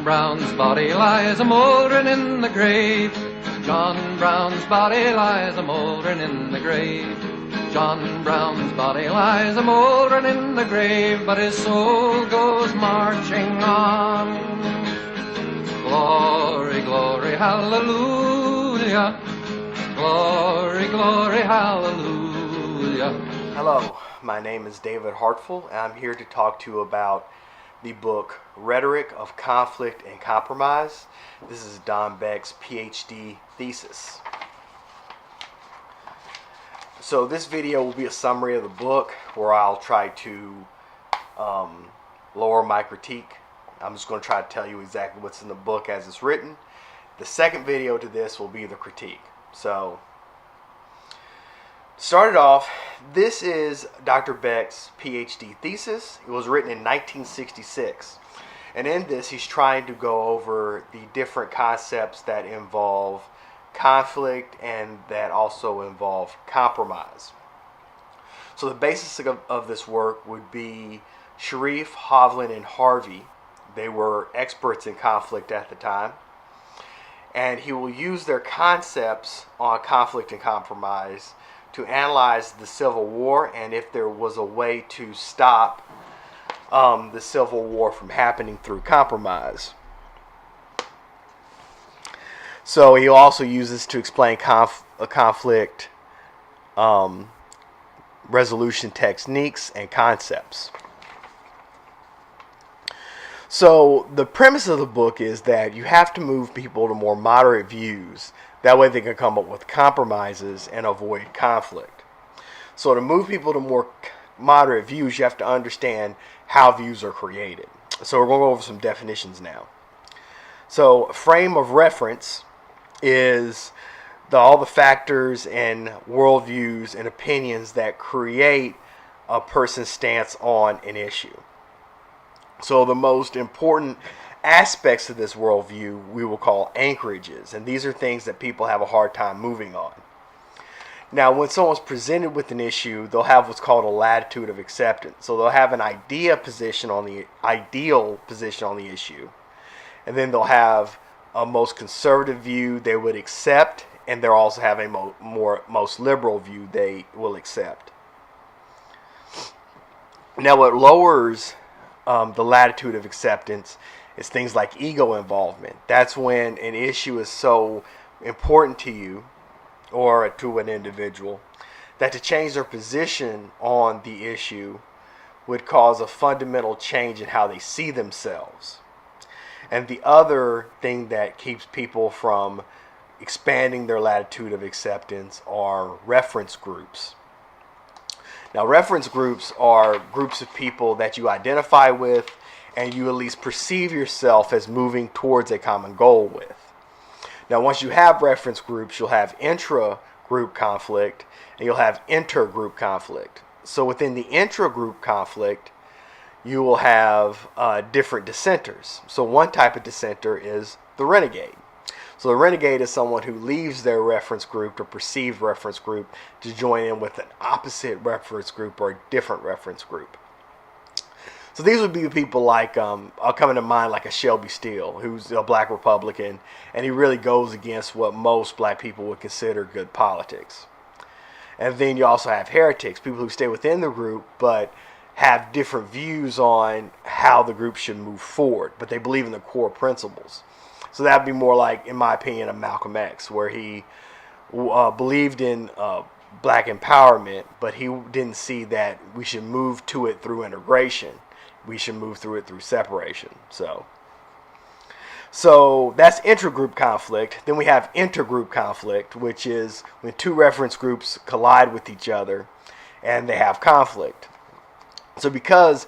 John Brown's body lies a-mouldering in the grave. John Brown's body lies a-mouldering in the grave. John Brown's body lies a-mouldering in the grave, but his soul goes marching on. Glory, glory, hallelujah. Glory, glory, hallelujah. Hello, my name is David Hartful, and I'm here to talk to you about the book Rhetoric of Conflict and Compromise. This is Don Beck's PhD thesis. So this video will be a summary of the book where I'll try to lower my critique. I'm just going to try to tell you exactly what's in the book as it's written. The second video to this will be the critique. So, started off, this is Dr. Beck's PhD thesis. It was written in 1966. And in this, he's trying to go over the different concepts that involve conflict and that also involve compromise. So the basis of this work would be Sharif, Hovland, and Harvey. They were experts in conflict at the time. And he will use their concepts on conflict and compromise to analyze the Civil War and if there was a way to stop the Civil War from happening through compromise. So he also uses to explain conflict resolution techniques and concepts. So the premise of the book is that you have to move people to more moderate views. That way they can come up with compromises and avoid conflict. So to move people to more moderate views, you have to understand how views are created. So we're going to go over some definitions now. So frame of reference is all the factors and worldviews and opinions that create a person's stance on an issue. So the most important aspects of this worldview we will call anchorages, and these are things that people have a hard time moving on. Now, when someone's presented with an issue, they'll have what's called a latitude of acceptance. So they'll have an ideal position on the issue, and then they'll have a most conservative view they would accept, and they'll also have a most liberal view they will accept. Now, what lowers the latitude of acceptance is things like ego involvement. That's when an issue is so important to you or to an individual that to change their position on the issue would cause a fundamental change in how they see themselves. And the other thing that keeps people from expanding their latitude of acceptance are reference groups. Now, reference groups are groups of people that you identify with and you at least perceive yourself as moving towards a common goal with. Now, once you have reference groups, you'll have intra-group conflict and you'll have inter-group conflict. So within the intra-group conflict, you will have different dissenters. So one type of dissenter is the renegade. So the renegade is someone who leaves their reference group or perceived reference group to join in with an opposite reference group or a different reference group. So these would be people like, I'll come into mind like a Shelby Steele, who's a black Republican, and he really goes against what most black people would consider good politics. And then you also have heretics, people who stay within the group but have different views on how the group should move forward, but they believe in the core principles. So that would be more like, in my opinion, a Malcolm X, where he believed in black empowerment, but he didn't see that we should move to it through integration. We should move through it through separation. So that's intragroup conflict. Then we have intergroup conflict, which is when two reference groups collide with each other and they have conflict. So because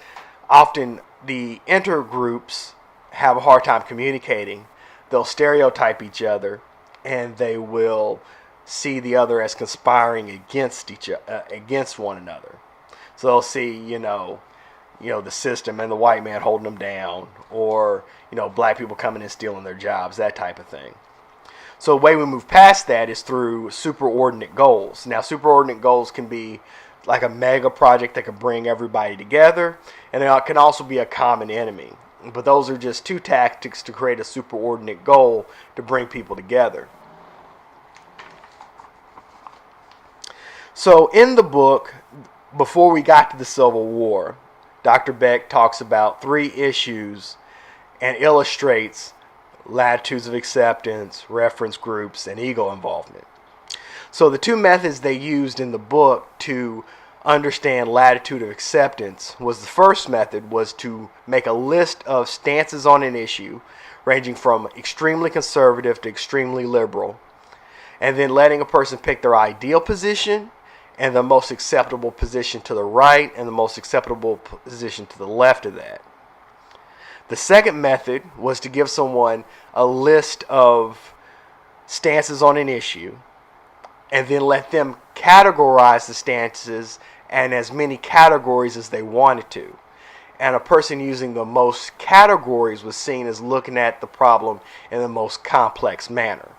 often the intergroups have a hard time communicating, they'll stereotype each other and they will see the other as conspiring against one another. So they'll see, the system and the white man holding them down, or black people coming and stealing their jobs, that type of thing. So the way we move past that is through superordinate goals. Now, superordinate goals can be like a mega project that can bring everybody together, and it can also be a common enemy. But those are just two tactics to create a superordinate goal to bring people together. So in the book, before we got to the Civil War, Dr. Beck talks about 3 issues and illustrates latitudes of acceptance, reference groups, and ego involvement. So the 2 methods they used in the book to understand latitude of acceptance was the first method was to make a list of stances on an issue ranging from extremely conservative to extremely liberal, and then letting a person pick their ideal position and the most acceptable position to the right and the most acceptable position to the left of that. The second method was to give someone a list of stances on an issue and then let them categorize the stances in as many categories as they wanted to. And a person using the most categories was seen as looking at the problem in the most complex manner.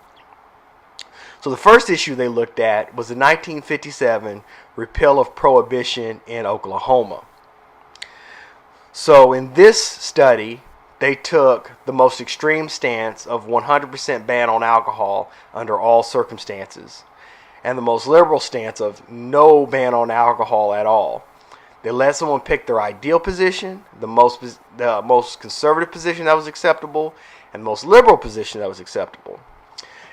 So the first issue they looked at was the 1957 repeal of prohibition in Oklahoma. So in this study, they took the most extreme stance of 100% ban on alcohol under all circumstances, and the most liberal stance of no ban on alcohol at all. They let someone pick their ideal position, the most conservative position that was acceptable, and the most liberal position that was acceptable.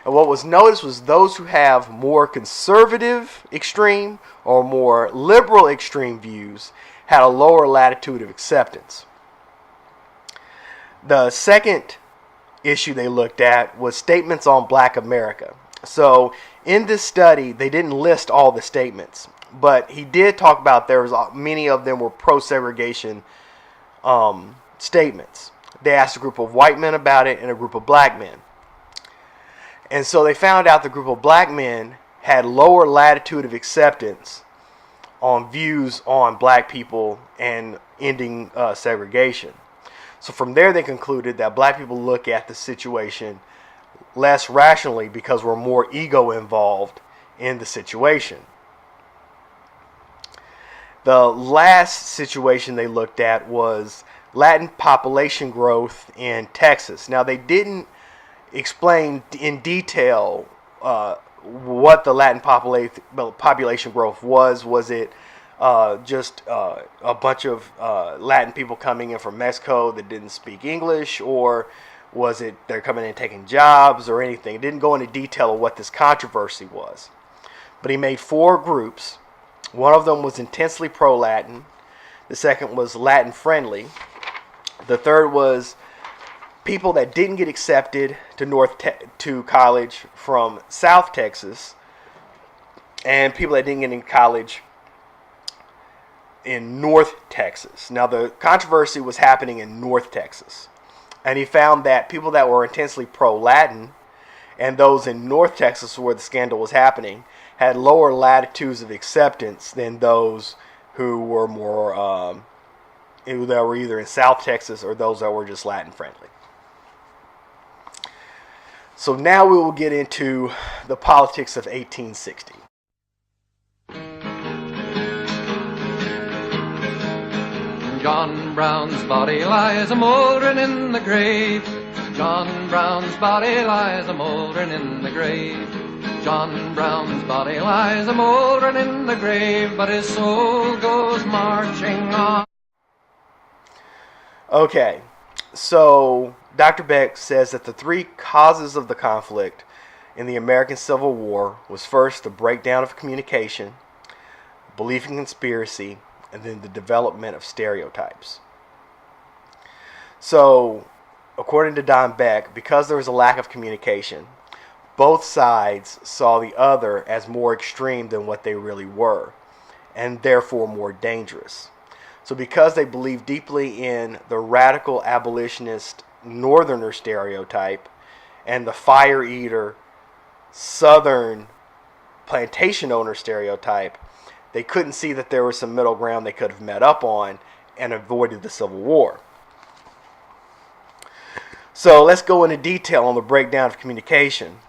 And what was noticed was those who have more conservative extreme or more liberal extreme views had a lower latitude of acceptance. The second issue they looked at was statements on Black America. So in this study, they didn't list all the statements, but he did talk about many of them were pro-segregation statements. They asked a group of white men about it and a group of black men. And so they found out the group of black men had lower latitude of acceptance on views on black people and ending segregation. So from there they concluded that black people look at the situation less rationally because we're more ego involved in the situation. The last situation they looked at was Latin population growth in Texas. Now they didn't explain in detail what the Latin population growth was. Was it just a bunch of Latin people coming in from Mexico that didn't speak English, or was it they're coming in taking jobs or anything? It didn't go into detail of what this controversy was. But he made 4 groups. One of them was intensely pro-Latin. The second was Latin friendly. The third was people that didn't get accepted to college from South Texas, and people that didn't get in college in North Texas. Now the controversy was happening in North Texas, and he found that people that were intensely pro-Latin and those in North Texas where the scandal was happening had lower latitudes of acceptance than those who were more that were either in South Texas or those that were just Latin friendly. So now we will get into the politics of 1860. John Brown's body lies a-mouldering in the grave. John Brown's body lies a-mouldering in the grave. John Brown's body lies a-mouldering in the grave, but his soul goes marching on. Okay, so Dr. Beck says that the 3 causes of the conflict in the American Civil War was first the breakdown of communication, belief in conspiracy, and then the development of stereotypes. So, according to Don Beck, because there was a lack of communication, both sides saw the other as more extreme than what they really were, and therefore more dangerous. So because they believed deeply in the radical abolitionist northerner stereotype and the fire eater southern plantation owner stereotype, they couldn't see that there was some middle ground they could have met up on and avoided the Civil War. So let's go into detail on the breakdown of communication.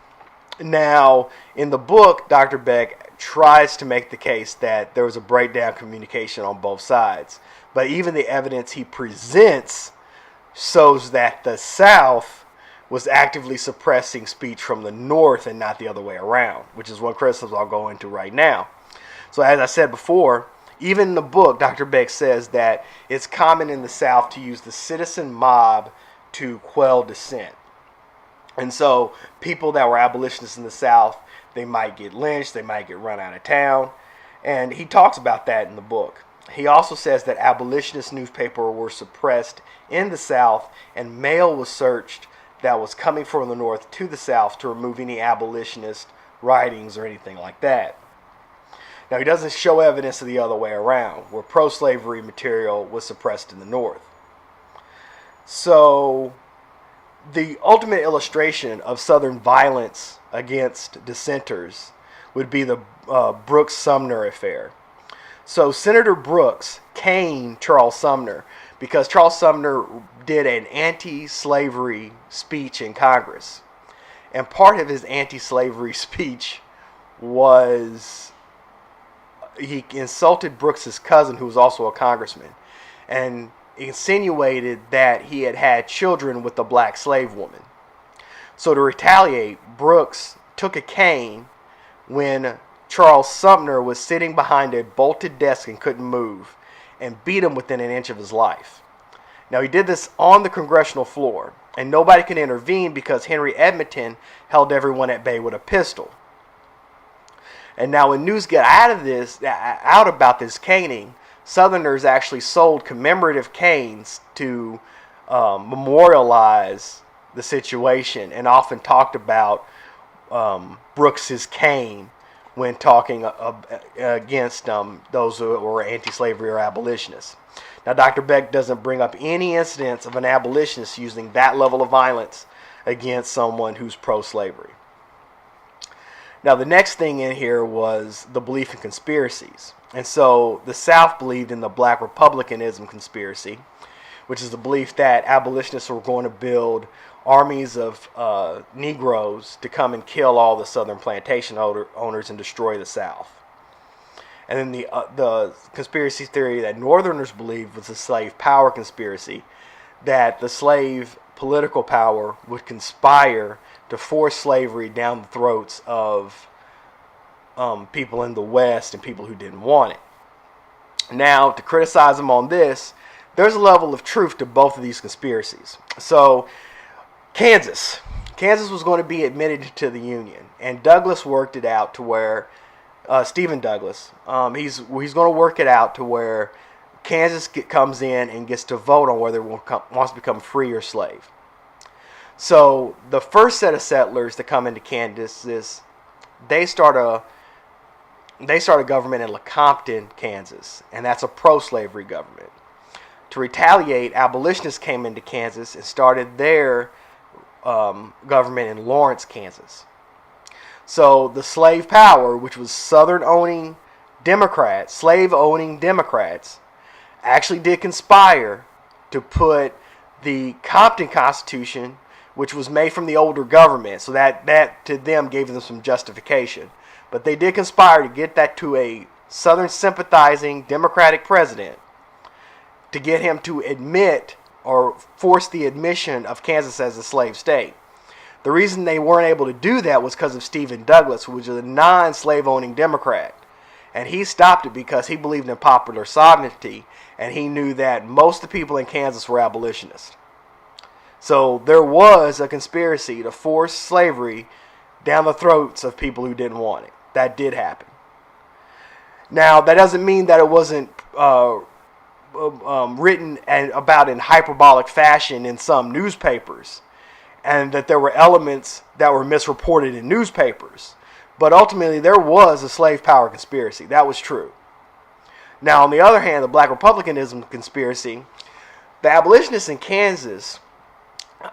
Now, in the book, Dr. Beck tries to make the case that there was a breakdown of communication on both sides. But even the evidence he presents shows that the South was actively suppressing speech from the North and not the other way around, which is one criticism I'll go into right now. So as I said before, even in the book, Dr. Beck says that it's common in the South to use the citizen mob to quell dissent. And so people that were abolitionists in the South, they might get lynched, they might get run out of town. And he talks about that in the book. He also says that abolitionist newspapers were suppressed in the South and mail was searched that was coming from the North to the South to remove any abolitionist writings or anything like that. Now, he doesn't show evidence of the other way around, where pro-slavery material was suppressed in the North. So, the ultimate illustration of Southern violence against dissenters would be the Brooks-Sumner affair. So Senator Brooks caned Charles Sumner because Charles Sumner did an anti-slavery speech in Congress. And part of his anti-slavery speech was he insulted Brooks's cousin, who was also a congressman, and insinuated that he had had children with a black slave woman. So to retaliate, Brooks took a cane when Charles Sumner was sitting behind a bolted desk and couldn't move, and beat him within an inch of his life. Now, he did this on the congressional floor, and nobody could intervene because Henry Edmonton held everyone at bay with a pistol. And now when news got out about this caning, Southerners actually sold commemorative canes to memorialize the situation, and often talked about Brooks's cane when talking against those who were anti-slavery or abolitionists. Now, Dr. Beck doesn't bring up any incidents of an abolitionist using that level of violence against someone who's pro-slavery. Now, the next thing in here was the belief in conspiracies. And so the South believed in the Black Republicanism conspiracy, which is the belief that abolitionists were going to build armies of Negroes to come and kill all the Southern plantation owners and destroy the South. And then the conspiracy theory that Northerners believed was the slave power conspiracy, that the slave political power would conspire to force slavery down the throats of people in the West and people who didn't want it. Now, to criticize them on this, there's a level of truth to both of these conspiracies. So, Kansas was going to be admitted to the Union, and Douglas worked it out to where Stephen Douglas, he's going to work it out to where Kansas comes in and gets to vote on whether it wants to become free or slave. So the first set of settlers that come into Kansas, they start a government in Lecompton, Kansas, and that's a pro-slavery government. To retaliate, abolitionists came into Kansas and started their government in Lawrence, Kansas. So the slave power, which was Southern-owning Democrats, slave-owning Democrats, actually did conspire to put the Compton Constitution, which was made from the older government, so that to them gave them some justification. But they did conspire to get that to a Southern sympathizing Democratic president to get him to admit or force the admission of Kansas as a slave state. The reason they weren't able to do that was because of Stephen Douglas, who was a non-slave owning Democrat. And he stopped it because he believed in popular sovereignty, and he knew that most of the people in Kansas were abolitionists. So there was a conspiracy to force slavery down the throats of people who didn't want it. That did happen. Now, that doesn't mean that it wasn't written about in hyperbolic fashion in some newspapers, and that there were elements that were misreported in newspapers. But ultimately, there was a slave power conspiracy. That was true. Now, on the other hand, the Black Republicanism conspiracy, the abolitionists in Kansas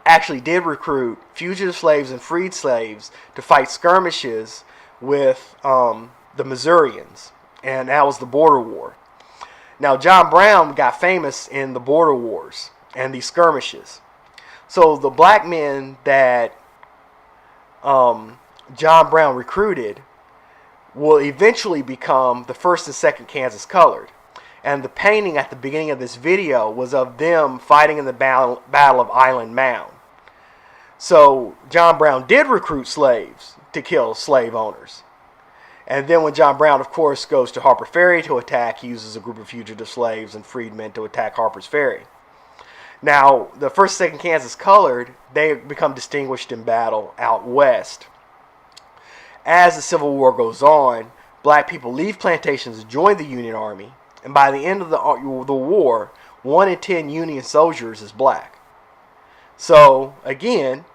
actually did recruit fugitive slaves and freed slaves to fight skirmishes with the Missourians, and that was the Border War. Now, John Brown got famous in the Border Wars and these skirmishes. So the black men that John Brown recruited will eventually become the 1st and 2nd Kansas Colored. And the painting at the beginning of this video was of them fighting in the Battle of Island Mound. So John Brown did recruit slaves to kill slave owners. And then when John Brown, of course, goes to Harper Ferry to attack, he uses a group of fugitive slaves and freedmen to attack Harper's Ferry. Now, the 1st and 2nd Kansas Colored, they become distinguished in battle out west. As the Civil War goes on, black people leave plantations to join the Union Army, and by the end of the war, 1 in 10 Union soldiers is black. So, again,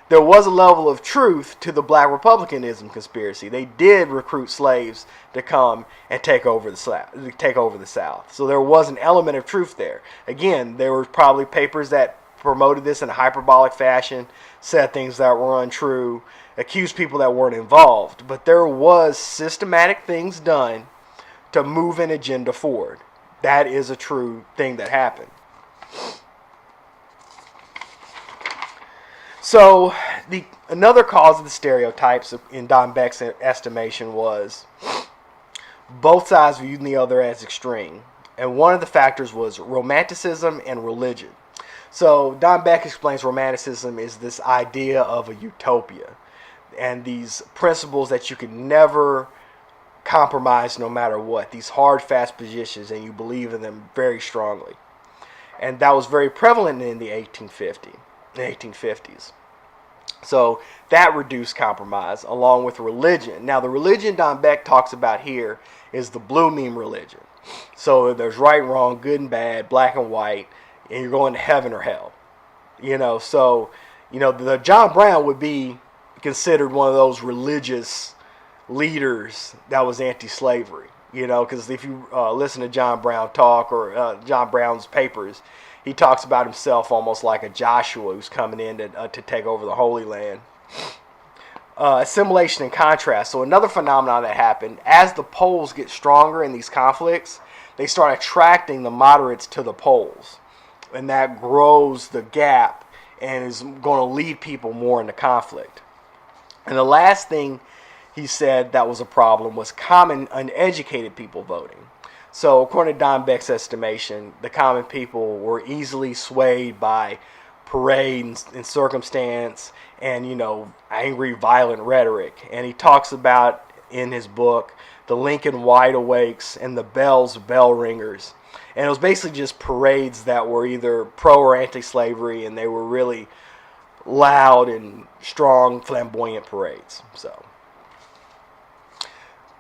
there was a level of truth to the black republicanism conspiracy. They did recruit slaves to come and take over the South. So there was an element of truth there. Again, there were probably papers that promoted this in a hyperbolic fashion, said things that were untrue, accused people that weren't involved. But there was systematic things done to move an agenda forward. That is a true thing that happened. So, another cause of the stereotypes in Don Beck's estimation was both sides viewed the other as extreme. And one of the factors was romanticism and religion. So, Don Beck explains romanticism is this idea of a utopia and these principles that you can never compromise no matter what. These hard, fast positions, and you believe in them very strongly. And that was very prevalent in the 1850s. So that reduced compromise along with religion. Now the religion Don Beck talks about here is the blue meme religion. So there's right and wrong, good and bad, black and white, and you're going to heaven or hell. The John Brown would be considered one of those religious leaders that was anti-slavery. Because if you listen to John Brown talk or John Brown's papers, he talks about himself almost like a Joshua who's coming in to take over the Holy Land. Assimilation and contrast. So another phenomenon that happened, as the poles get stronger in these conflicts, they start attracting the moderates to the poles. And that grows the gap and is going to lead people more into conflict. And the last thing he said that was a problem was common uneducated people voting. So according to Don Beck's estimation, the common people were easily swayed by parade and circumstance and, angry, violent rhetoric. And he talks about in his book the Lincoln Wide Awakes and the Bell's Bell Ringers. And it was basically just parades that were either pro or anti-slavery, and they were really loud and strong, flamboyant parades.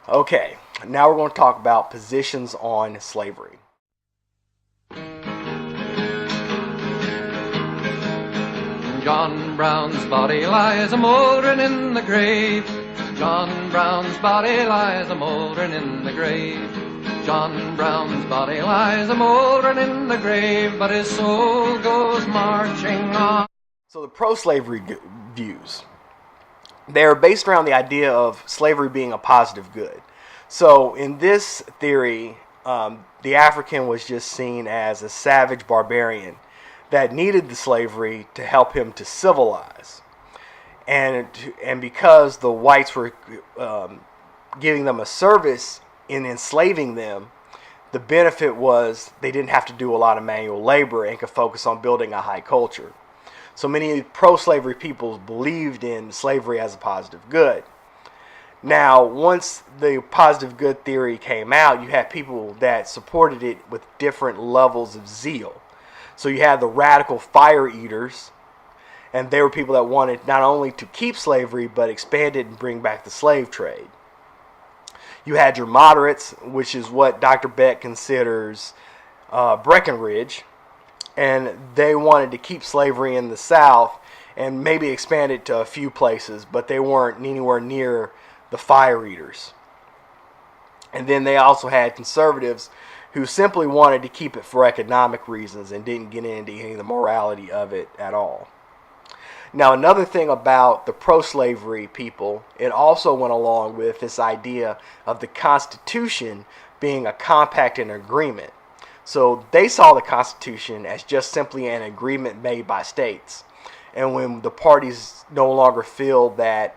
Okay, now we're going to talk about positions on slavery. John Brown's body lies a-mouldering in the grave. John Brown's body lies a-mouldering in the grave. John Brown's body lies a-mouldering in the grave, but his soul goes marching on. So the pro-slavery views, they're based around the idea of slavery being a positive good. So in this theory, the African was just seen as a savage barbarian that needed the slavery to help him to civilize. And because the whites were giving them a service in enslaving them, the benefit was they didn't have to do a lot of manual labor and could focus on building a high culture. So many pro-slavery people believed in slavery as a positive good. Now, once the positive good theory came out, you had people that supported it with different levels of zeal. So you had the radical fire eaters, and they were people that wanted not only to keep slavery, but expand it and bring back the slave trade. You had your moderates, which is what Dr. Beck considers Breckinridge, and they wanted to keep slavery in the South and maybe expand it to a few places, but they weren't anywhere near the fire eaters. And then they also had conservatives who simply wanted to keep it for economic reasons and didn't get into any of the morality of it at all. Now, another thing about the pro-slavery people, it also went along with this idea of the Constitution being a compact and agreement. So they saw the Constitution as just simply an agreement made by states. And when the parties no longer feel that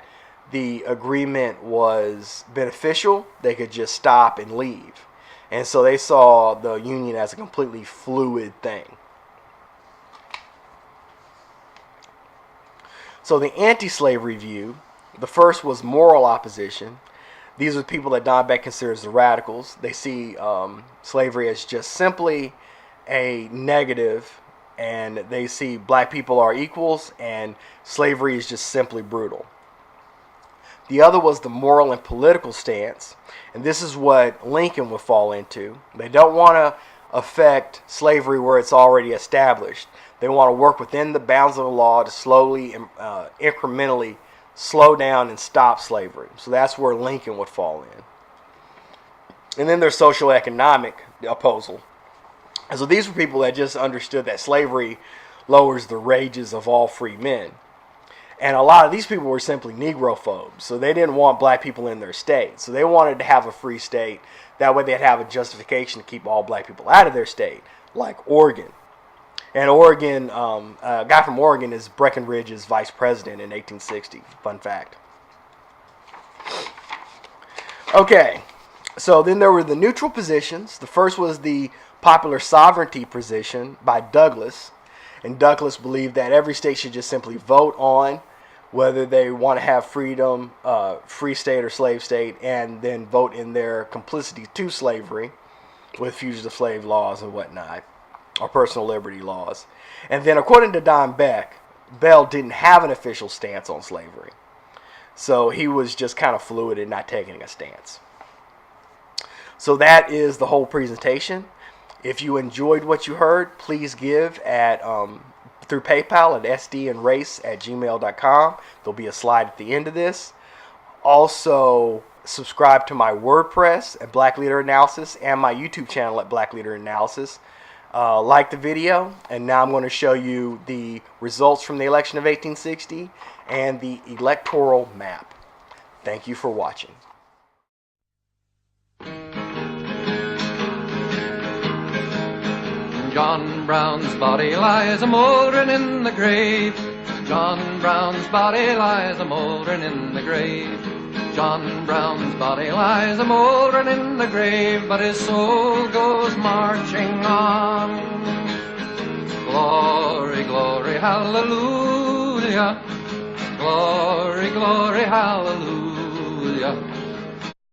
the agreement was beneficial, they could just stop and leave. And so they saw the Union as a completely fluid thing. So the anti-slavery view, the first was moral opposition. These are people that Don Beck considers the radicals. They see slavery as just simply a negative, and they see black people are equals, and slavery is just simply brutal. The other was the moral and political stance, and this is what Lincoln would fall into. They don't want to affect slavery where it's already established. They want to work within the bounds of the law to slowly, incrementally slow down and stop slavery. So that's where Lincoln would fall in. And then there's social economic opposal. And so these were people that just understood that slavery lowers the wages of all free men. And a lot of these people were simply Negrophobes. So they didn't want black people in their state. So they wanted to have a free state. That way they'd have a justification to keep all black people out of their state, like Oregon. And Oregon, a guy from Oregon is Breckinridge's vice president in 1860. Fun fact. Okay, so then there were the neutral positions. The first was the popular sovereignty position by Douglas. And Douglas believed that every state should just simply vote on whether they want to have freedom, free state or slave state, and then vote in their complicity to slavery with fugitive slave laws and whatnot, or personal liberty laws. And then according to Don Beck, Bell didn't have an official stance on slavery. So he was just kind of fluid and not taking a stance. So that is the whole presentation. If you enjoyed what you heard, please give at through PayPal at sdandrace@gmail.com. There'll be a slide at the end of this. Also, subscribe to my WordPress at Black Leader Analysis and my YouTube channel at Black Leader Analysis. Like the video, and now I'm going to show you the results from the election of 1860 and the electoral map. Thank you for watching. John Brown's body lies a-mouldering in the grave. John Brown's body lies a-mouldering in the grave. John Brown's body lies a-mouldering in the grave, but his soul goes marching on. Glory, glory, hallelujah. Glory, glory, hallelujah.